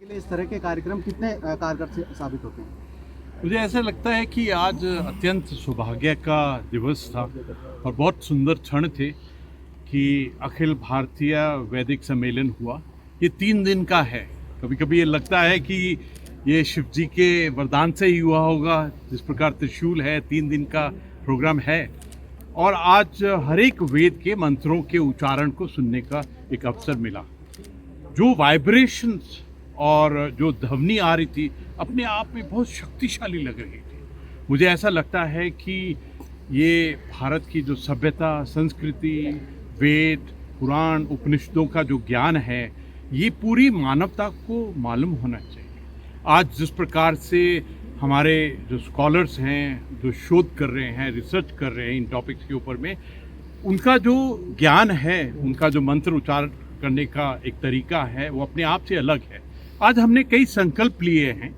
के लिए इस तरह के कार्यक्रम कितने कारगर साबित होते हैं? मुझे ऐसा लगता है कि आज अत्यंत सौभाग्य का दिवस था और बहुत सुंदर क्षण थे कि अखिल भारतीय वैदिक सम्मेलन हुआ। ये 3 दिन का है। कभी कभी ये लगता है कि ये शिव जी के वरदान से ही हुआ होगा, जिस प्रकार त्रिशूल है, 3 दिन का प्रोग्राम है। और आज हर एक वेद के मंत्रों के उच्चारण को सुनने का एक अवसर मिला। जो वाइब्रेशंस और जो ध्वनि आ रही थी अपने आप में बहुत शक्तिशाली लग रही थी। मुझे ऐसा लगता है कि ये भारत की जो सभ्यता, संस्कृति, वेद, पुराण, उपनिषदों का जो ज्ञान है, ये पूरी मानवता को मालूम होना चाहिए। आज जिस प्रकार से हमारे जो स्कॉलर्स हैं, जो शोध कर रहे हैं, रिसर्च कर रहे हैं इन टॉपिक्स के ऊपर में, उनका जो ज्ञान है, उनका जो मंत्र उच्चारण करने का एक तरीका है, वो अपने आप से अलग है। आज हमने कई संकल्प लिए हैं।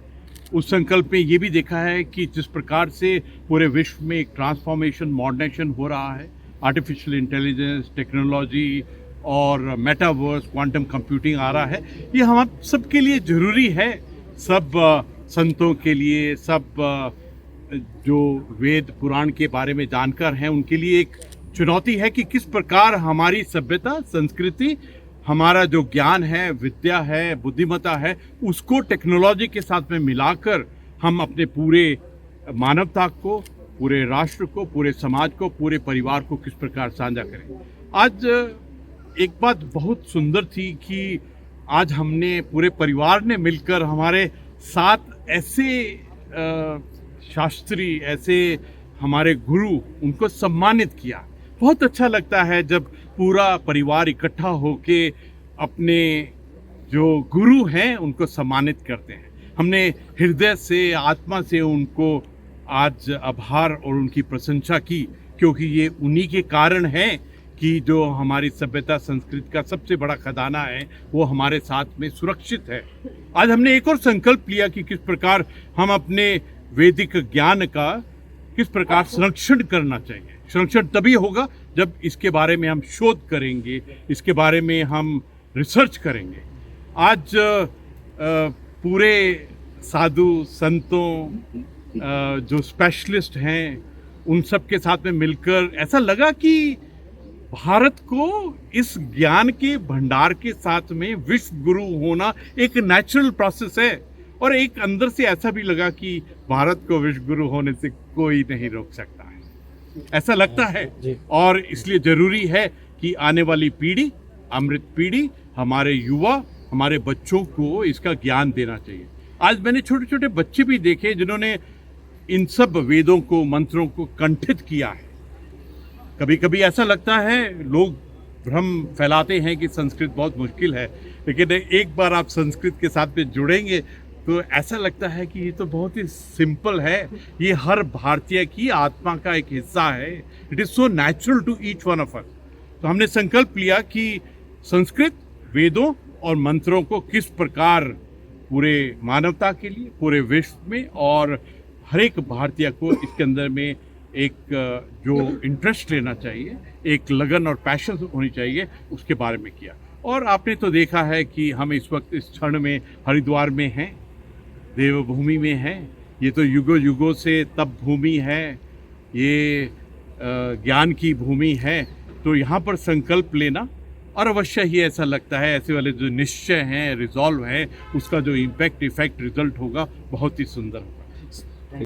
उस संकल्प में ये भी देखा है कि जिस प्रकार से पूरे विश्व में एक ट्रांसफॉर्मेशन, मॉडर्नाइजेशन हो रहा है, आर्टिफिशियल इंटेलिजेंस, टेक्नोलॉजी और मेटावर्स, क्वांटम कंप्यूटिंग आ रहा है, ये हम सबके लिए ज़रूरी है। सब संतों के लिए, सब जो वेद पुराण के बारे में जानकार हैं, उनके लिए एक चुनौती है कि किस प्रकार हमारी सभ्यता, संस्कृति, हमारा जो ज्ञान है, विद्या है, बुद्धिमत्ता है, उसको टेक्नोलॉजी के साथ में मिलाकर हम अपने पूरे मानवता को, पूरे राष्ट्र को, पूरे समाज को, पूरे परिवार को किस प्रकार साझा करें। आज एक बात बहुत सुंदर थी कि आज हमने पूरे परिवार ने मिलकर हमारे 7 ऐसे शास्त्री, ऐसे हमारे गुरु, उनको सम्मानित किया। बहुत अच्छा लगता है जब पूरा परिवार इकट्ठा होके अपने जो गुरु हैं उनको सम्मानित करते हैं। हमने हृदय से, आत्मा से उनको आज आभार और उनकी प्रशंसा की, क्योंकि ये उन्हीं के कारण है कि जो हमारी सभ्यता, संस्कृति का सबसे बड़ा खजाना है, वो हमारे साथ में सुरक्षित है। आज हमने एक और संकल्प लिया कि किस प्रकार हम अपने वैदिक ज्ञान का किस प्रकार संरक्षण करना चाहिए। संरक्षण तभी होगा जब इसके बारे में हम शोध करेंगे, इसके बारे में हम रिसर्च करेंगे। आज पूरे साधु संतों, जो स्पेशलिस्ट हैं, उन सब के साथ में मिलकर ऐसा लगा कि भारत को इस ज्ञान के भंडार के साथ में विश्व गुरु होना एक नेचुरल प्रोसेस है। और एक अंदर से ऐसा भी लगा कि भारत को विश्व गुरु होने से कोई नहीं रोक सकता है, ऐसा लगता है। और इसलिए ज़रूरी है कि आने वाली पीढ़ी, अमृत पीढ़ी, हमारे युवा, हमारे बच्चों को इसका ज्ञान देना चाहिए। आज मैंने छोटे छोटे बच्चे भी देखे जिन्होंने इन सब वेदों को, मंत्रों को कंठित किया है। कभी कभी ऐसा लगता है, लोग भ्रम फैलाते हैं कि संस्कृत बहुत मुश्किल है, लेकिन एक बार आप संस्कृत के साथ में जुड़ेंगे तो ऐसा लगता है कि ये तो बहुत ही सिंपल है। ये हर भारतीय की आत्मा का एक हिस्सा है। It is so natural to each one of us. तो हमने संकल्प लिया कि संस्कृत, वेदों और मंत्रों को किस प्रकार पूरे मानवता के लिए, पूरे विश्व में और हर एक भारतीय को इसके अंदर में एक जो इंटरेस्ट लेना चाहिए, एक लगन और पैशन होनी चाहिए, उसके बारे में किया। और आपने तो देखा है कि हम इस वक्त इस क्षण में हरिद्वार में हैं, देवभूमि में हैं। ये तो युगों युगों से तप भूमि है, ये ज्ञान की भूमि है। तो यहाँ पर संकल्प लेना, और अवश्य ही ऐसा लगता है ऐसे वाले जो निश्चय हैं, रिजॉल्व हैं, उसका जो इम्पैक्ट, इफेक्ट, रिजल्ट होगा, बहुत ही सुंदर होगा।